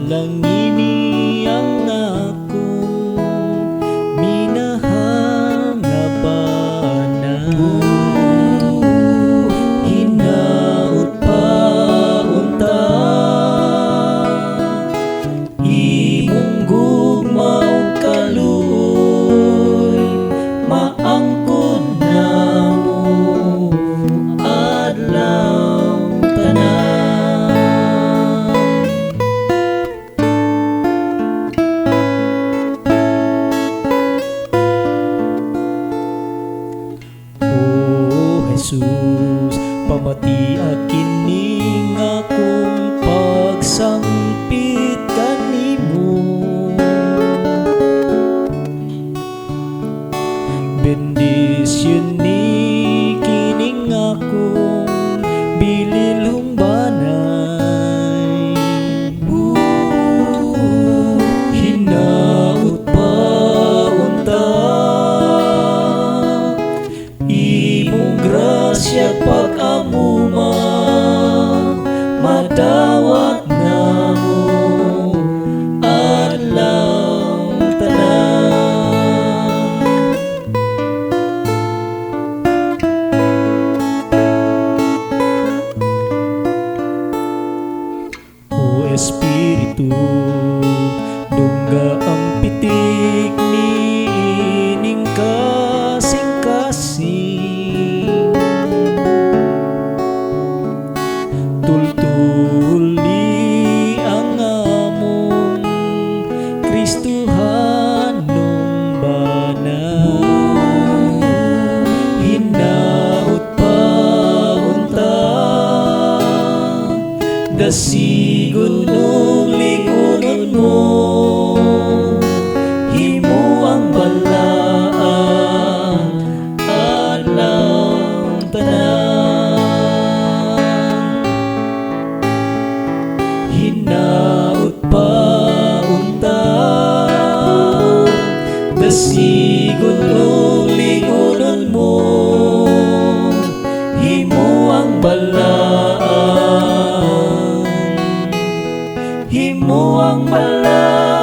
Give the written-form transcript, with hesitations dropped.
Dalangini ang akong minahal nga bana. Hinaut pa unta imong gugma ug kaluoy, maangkon namo adlaw tanan. O Jesus, pamati kining akong pagsangpit kanimo. Bendisyon ni kining akong bililhong banay. Hinaut pa unta imong grasya pag-amuma, madawat namo adlaw tanan. O Espiritu, dungga ang pitik niining kasing-kasing. Tultuli ang among Kristohanong bana. Hinaut pa unta dasigon ug lingunon mo, himo ang balaan adlaw tanan. Hinaut pa unta dasigon ug lingunon mo, himo ang balaan, himo ang balaan.